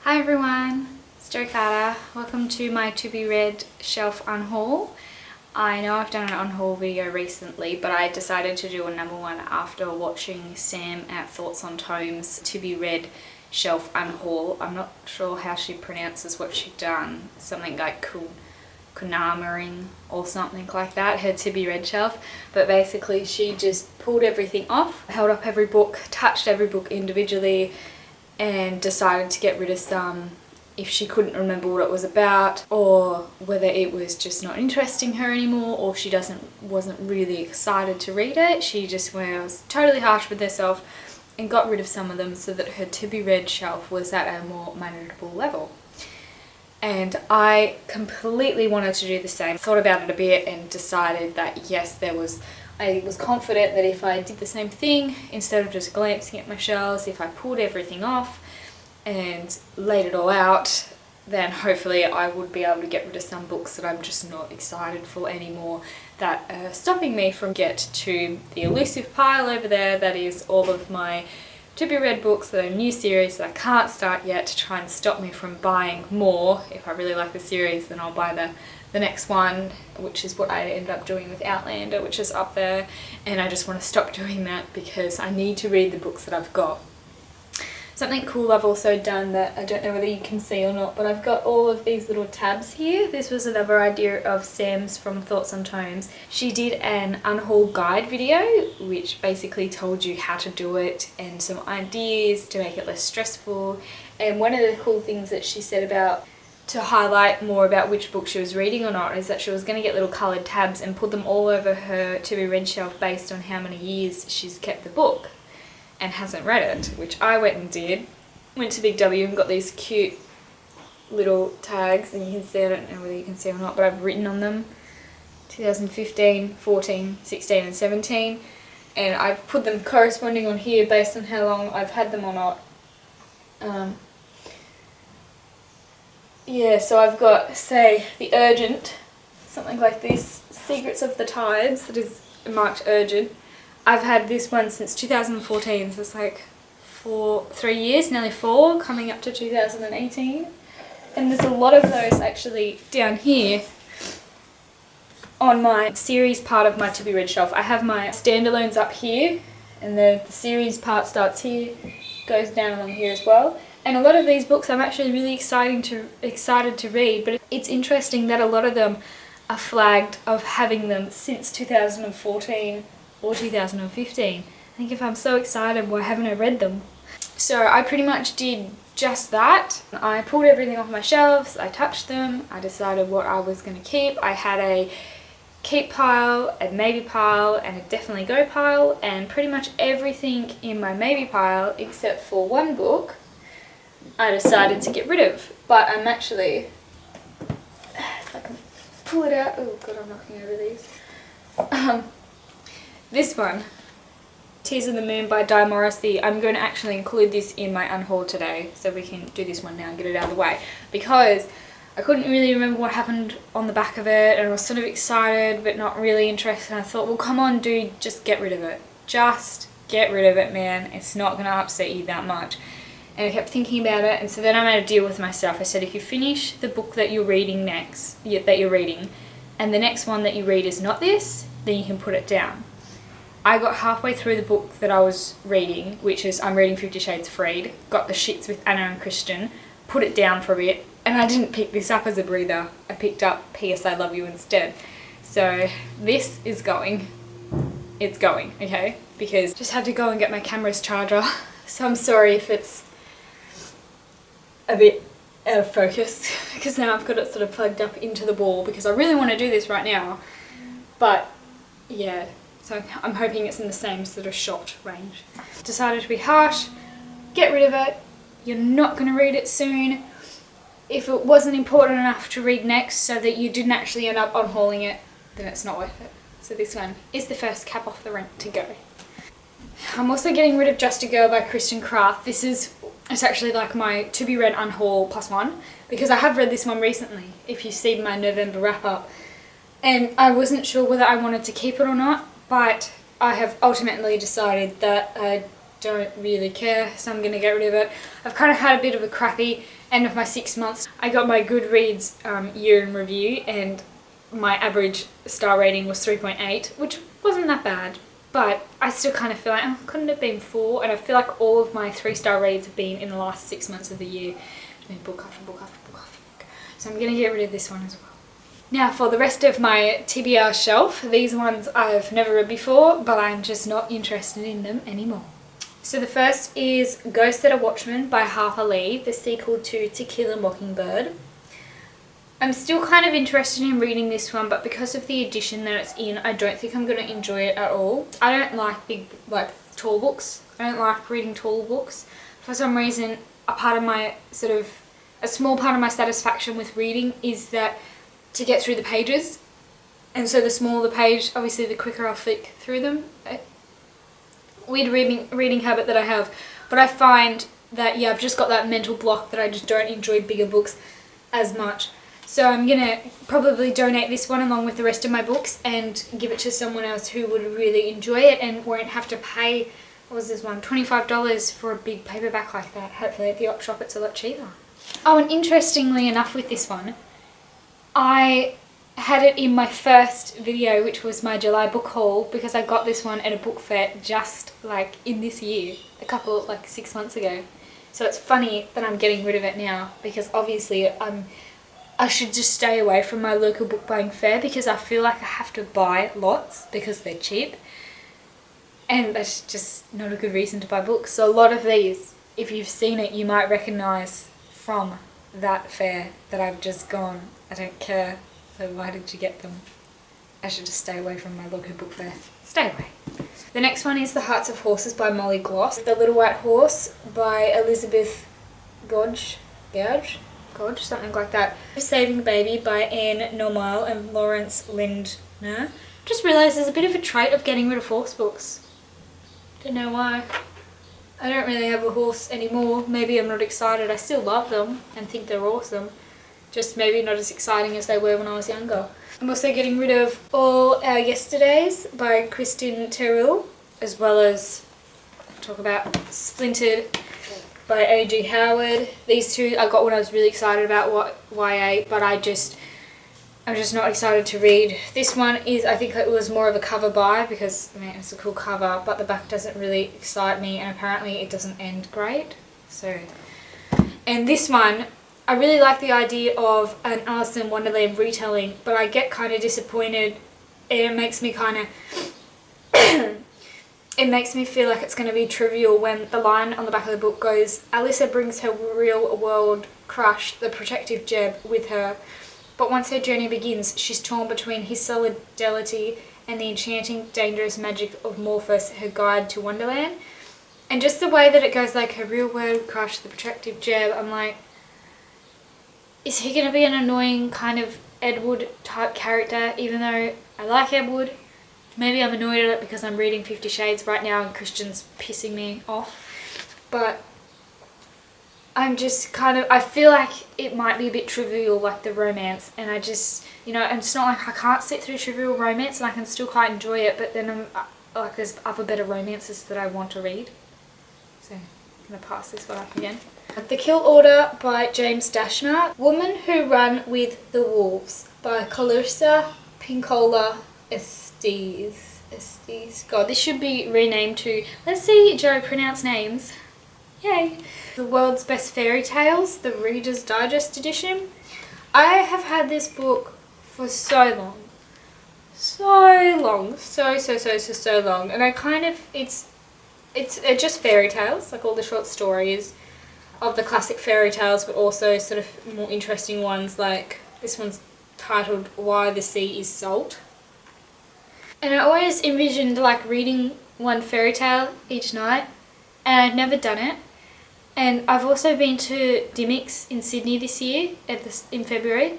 Hi everyone, it's Jo Carter. Welcome to my to be read shelf unhaul. I know I've done an unhaul video recently, but I decided to do a number one after watching Sam at Thoughts on Tomes to be read shelf unhaul. I'm not sure how she pronounces what she'd done, something like Kunamaring or something like that, her to be read shelf. But basically she just pulled everything off, held up every book, touched every book individually, and decided to get rid of some if she couldn't remember what it was about, or whether it was just not interesting her anymore, or she wasn't really excited to read it. She just was totally harsh with herself and got rid of some of them so that her to be read shelf was at a more manageable level. And I completely wanted to do the same. Thought about it a bit and decided that yes, I was confident that if I did the same thing, instead of just glancing at my shelves, if I pulled everything off and laid it all out, then hopefully I would be able to get rid of some books that I'm just not excited for anymore, that are stopping me from get to the elusive pile over there that is all of my to be read books that are new series that I can't start yet, to try and stop me from buying more. If I really like the series, then I'll buy the next one, which is what I ended up doing with Outlander, which is up there, and I just want to stop doing that because I need to read the books that I've got. Something cool I've also done that I don't know whether you can see or not, but I've got all of these little tabs here. This was another idea of Sam's from Thoughts on Tomes. She did an unhaul guide video which basically told you how to do it and some ideas to make it less stressful. And one of the cool things that she said about to highlight more about which book she was reading or not is that she was going to get little coloured tabs and put them all over her to be read shelf based on how many years she's kept the book and hasn't read it, which I went and did. Went to Big W and got these cute little tags, and you can see, I don't know whether you can see or not, but I've written on them 2015, 14, 16 and 17, and I've put them corresponding on here based on how long I've had them or not. Yeah, so I've got, say, The Urgent, something like this, Secrets of the Tides, that is marked urgent. I've had this one since 2014, so it's like 3 years, nearly 4, coming up to 2018. And there's a lot of those actually down here on my series part of my to be read shelf. I have my standalones up here, and the series part starts here, goes down along here as well. And a lot of these books I'm actually really excited to read, but it's interesting that a lot of them are flagged of having them since 2014 or 2015. I think if I'm so excited, why haven't I read them? So I pretty much did just that. I pulled everything off my shelves, I touched them, I decided what I was going to keep. I had a keep pile, a maybe pile, and a definitely go pile, and pretty much everything in my maybe pile except for one book I decided to get rid of. But I'm actually, if I can pull it out, oh god, I'm knocking over these. This one, Tears of the Moon by Di Morrissey, I'm going to actually include this in my unhaul today, so we can do this one now and get it out of the way, because I couldn't really remember what happened on the back of it, and I was sort of excited but not really interested, and I thought, well come on dude, just get rid of it. Just get rid of it, man. It's not going to upset you that much. And I kept thinking about it, and so then I made a deal with myself. I said, if you finish the book that you're reading and the next one that you read is not this, then you can put it down. I got halfway through the book that I was reading, which is I'm reading 50 Shades Freed, got the shits with Anna and Christian, put it down for a bit, and I didn't pick this up as a breather. I picked up P.S. I Love You instead. So this is going. It's going, okay? Because just had to go and get my camera's charger, so I'm sorry if it's a bit out of focus, because now I've got it sort of plugged up into the wall, because I really want to do this right now, but yeah. So I'm hoping it's in the same sort of shot range. Decided to be harsh, get rid of it. You're not going to read it soon. If it wasn't important enough to read next so that you didn't actually end up unhauling it, then it's not worth it. So this one is the first cap off the rank to go. I'm also getting rid of Just a Girl by Kristen Craft. It's actually like my to be read unhaul +1, because I have read this one recently, if you see my November wrap up. And I wasn't sure whether I wanted to keep it or not, but I have ultimately decided that I don't really care, so I'm going to get rid of it. I've kind of had a bit of a crappy end of my 6 months. I got my Goodreads year in review and my average star rating was 3.8, which wasn't that bad. But I still kind of feel like, oh, couldn't it have been 4? And I feel like all of my 3-star reads have been in the last 6 months of the year. I mean, book after book after book after book. So I'm going to get rid of this one as well. Now for the rest of my TBR shelf, these ones I've never read before, but I'm just not interested in them anymore. So the first is Ghost at a Watchman by Harper Lee, the sequel to To Kill a Mockingbird. I'm still kind of interested in reading this one, but because of the edition that it's in, I don't think I'm going to enjoy it at all. I don't like tall books. I don't like reading tall books. For some reason, a small part of my satisfaction with reading is that to get through the pages, and so the smaller the page, obviously the quicker I'll flick through them. Weird reading habit that I have, but I find that, yeah, I've just got that mental block that I just don't enjoy bigger books as much. So I'm going to probably donate this one along with the rest of my books and give it to someone else who would really enjoy it and won't have to pay, what was this one, $25 for a big paperback like that. Hopefully at the op shop it's a lot cheaper. Oh, and interestingly enough with this one, I had it in my first video, which was my July book haul, because I got this one at a book fair just like in this year, 6 months ago. So it's funny that I'm getting rid of it now, because obviously I should just stay away from my local book buying fair, because I feel like I have to buy lots because they're cheap, and that's just not a good reason to buy books. So a lot of these, if you've seen it, you might recognise from that fair that I've just gone, I don't care, so why did you get them? I should just stay away from my local book fair. Stay away. The next one is The Hearts of Horses by Molly Gloss. The Little White Horse by Elizabeth Gouge, something like that. Saving Baby by Anne Normal and Lawrence Lindner. Just realised there's a bit of a trait of getting rid of horse books. Don't know why. I don't really have a horse anymore. Maybe I'm not excited. I still love them and think they're awesome. Just maybe not as exciting as they were when I was younger. I'm also getting rid of All Our Yesterdays by Kristen Terrell, as well as talk about Splintered by A.G. Howard. These two I got when I was really excited about YA, but I'm just not excited to read. This one is, I think it was more of a cover buy, because I mean it's a cool cover, but the back doesn't really excite me, and apparently it doesn't end great. So, and this one, I really like the idea of an Alice in Wonderland retelling, but I get kind of disappointed, and it makes me kind of it makes me feel like it's going to be trivial when the line on the back of the book goes, Alyssa brings her real world crush, the protective Jeb, with her, but once her journey begins, she's torn between his solidarity and the enchanting, dangerous magic of Morphus, her guide to Wonderland. And just the way that it goes, like, her real world crush, the protective Jeb, I'm like, is he going to be an annoying kind of Edward type character, even though I like Edward? Maybe I'm annoyed at it because I'm reading 50 Shades right now and Christian's pissing me off. But I'm just kind of, I feel like it might be a bit trivial, like the romance, and I just, you know, and it's not like I can't sit through trivial romance and I can still quite enjoy it, but then I'm like, there's other better romances that I want to read. So I'm going to pass this one up again. The Kill Order by James Dashner. Woman Who Run with the Wolves by Calissa Pinkola Estes. God, this should be renamed to, let's see Joe pronounce names. Yay. The World's Best Fairy Tales, the Reader's Digest edition. I have had this book for so long. So long. So long. And I kind of, it's just fairy tales, like all the short stories of the classic fairy tales, but also sort of more interesting ones, like this one's titled Why the Sea is Salt. And I always envisioned like reading one fairy tale each night, and I've never done it. And I've also been to Dimmicks in Sydney this year, in February,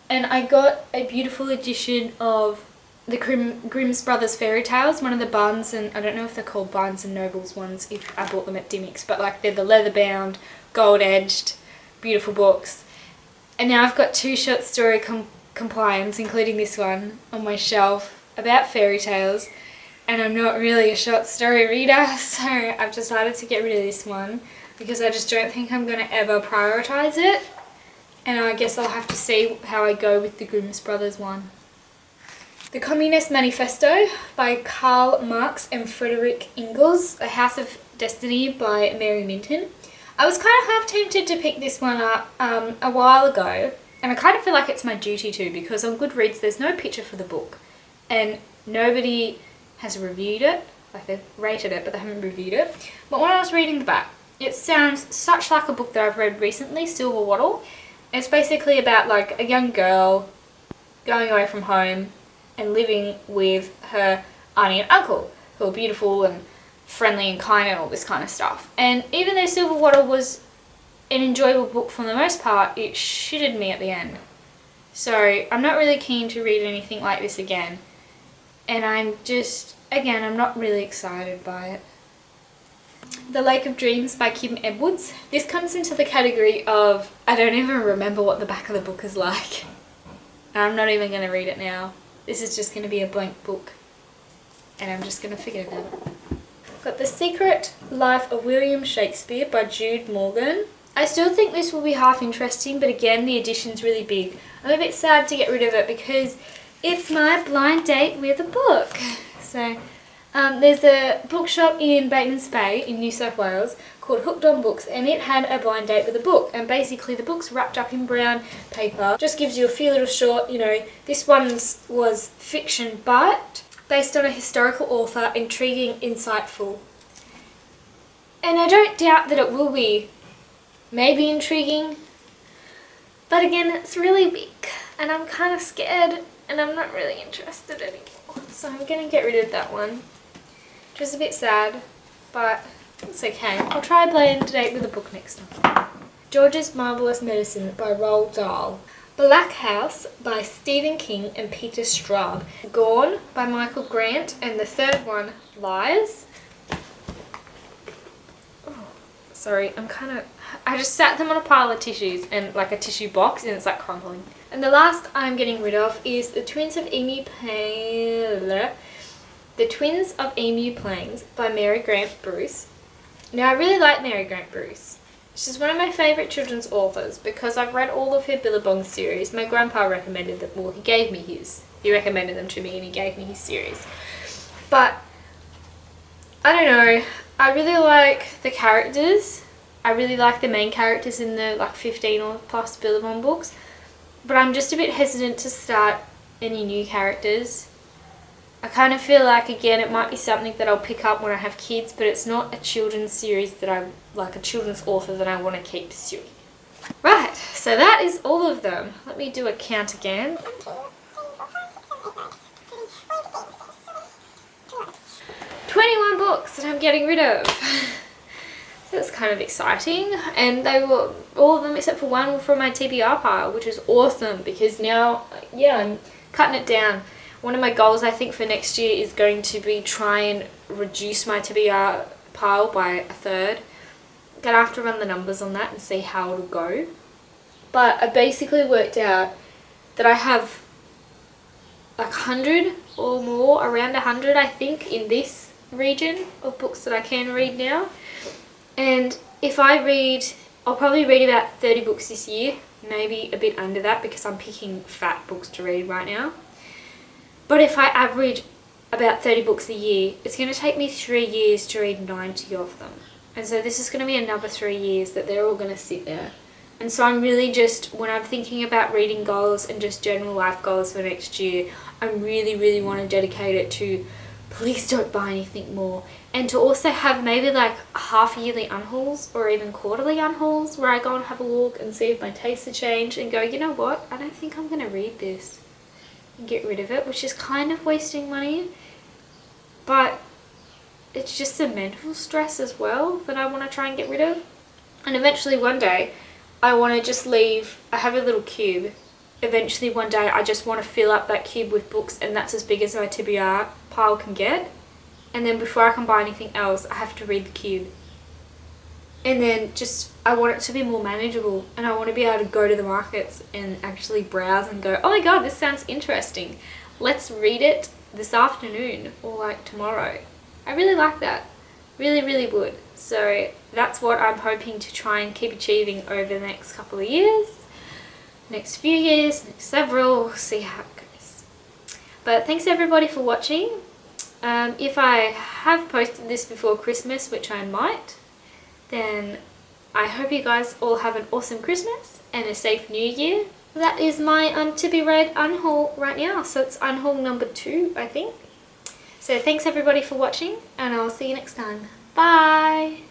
and I got a beautiful edition of the Grimm's Brothers fairy tales, one of the Barnes and, I don't know if they're called Barnes and Nobles ones if I bought them at Dimmicks, but like they're the leather bound, gold edged, beautiful books. And now I've got 2 short story compliance, including this one, on my shelf about fairy tales. and I'm not really a short story reader, so I've decided to get rid of this one because I just don't think I'm going to ever prioritise it, and I guess I'll have to see how I go with the Grimm's Brothers one. The Communist Manifesto by Karl Marx and Frederick Engels. A House of Destiny by Mary Minton. I was kind of half tempted to pick this one up a while ago, and I kind of feel like it's my duty to, because on Goodreads there's no picture for the book and nobody has reviewed it. Like, they've rated it but they haven't reviewed it. But when I was reading the back, it sounds such like a book that I've read recently, Silver Wattle. It's basically about like a young girl going away from home and living with her auntie and uncle, who are beautiful and friendly and kind and all this kind of stuff. And even though Silver Wattle was an enjoyable book for the most part, it shitted me at the end. So I'm not really keen to read anything like this again. And I'm not really excited by it. The Lake of Dreams by Kim Edwards. This comes into the category of, I don't even remember what the back of the book is like. I'm not even going to read it now. This is just going to be a blank book. And I'm just going to forget about it. Got The Secret Life of William Shakespeare by Jude Morgan. I still think this will be half interesting, but again, the edition's really big. I'm a bit sad to get rid of it because it's my blind date with a book. So, there's a bookshop in Batemans Bay in New South Wales called Hooked on Books, and it had a blind date with a book, and basically the book's wrapped up in brown paper. Just gives you a few little short, this one was fiction but based on a historical author, intriguing, insightful. And I don't doubt that it will be maybe intriguing, but again, it's really big and I'm kind of scared and I'm not really interested anymore. So I'm going to get rid of that one. Which is a bit sad, but it's okay. I'll try a blind date with a book next time. George's Marvellous Medicine by Roald Dahl. Black House by Stephen King and Peter Straub. Gone by Michael Grant, and the third one, Lies. Oh, sorry, I just sat them on a pile of tissues and like a tissue box, and it's like crumbling. And the last I'm getting rid of is The Twins of Emu Plains by Mary Grant Bruce. Now, I really like Mary Grant Bruce. She's one of my favourite children's authors because I've read all of her Billabong series. My grandpa recommended them, well, he gave me his. He recommended them to me and he gave me his series. But, I don't know, I really like the characters. I really like the main characters in the 15 or plus Billabong books. But I'm just a bit hesitant to start any new characters. I kind of feel like, again, it might be something that I'll pick up when I have kids, but it's not a children's series that I like, a children's author that I want to keep pursuing. Right, so that is all of them. Let me do a count again. 21 books that I'm getting rid of. So it's kind of exciting, and they were, all of them except for one, were from my TBR pile, which is awesome because now, I'm cutting it down. One of my goals, I think, for next year is going to be try and reduce my TBR pile by a third. Gonna have to run the numbers on that and see how it'll go. But I basically worked out that I have like 100 or more, around 100 I think, in this region of books that I can read now. And if I read, I'll probably read about 30 books this year, maybe a bit under that because I'm picking fat books to read right now. But if I average about 30 books a year, it's going to take me 3 years to read 90 of them. And so this is going to be another 3 years that they're all going to sit there. And so I'm really just, when I'm thinking about reading goals and just general life goals for next year, I really want to dedicate it to please don't buy anything more. And to also have maybe like half-yearly unhauls or even quarterly unhauls where I go and have a look and see if my tastes have changed and go, you know what, I don't think I'm going to read this. And get rid of it, which is kind of wasting money, but it's just the mental stress as well that I want to try and get rid of. And eventually one day I want to just leave, I have a little cube, eventually one day I just want to fill up that cube with books, and that's as big as my TBR pile can get, and then before I can buy anything else I have to read the cube. And then just, I want it to be more manageable, and I want to be able to go to the markets and actually browse and go, oh my god, this sounds interesting. Let's read it this afternoon or like tomorrow. I really like that. Really would. So that's what I'm hoping to try and keep achieving over the next couple of years. Next few years, next several, we'll see how it goes. But thanks everybody for watching. If I have posted this before Christmas, which I might, then I hope you guys all have an awesome Christmas and a safe New Year. That is my To Be Read unhaul right now. So it's unhaul number 2, I think. So thanks everybody for watching, and I'll see you next time. Bye!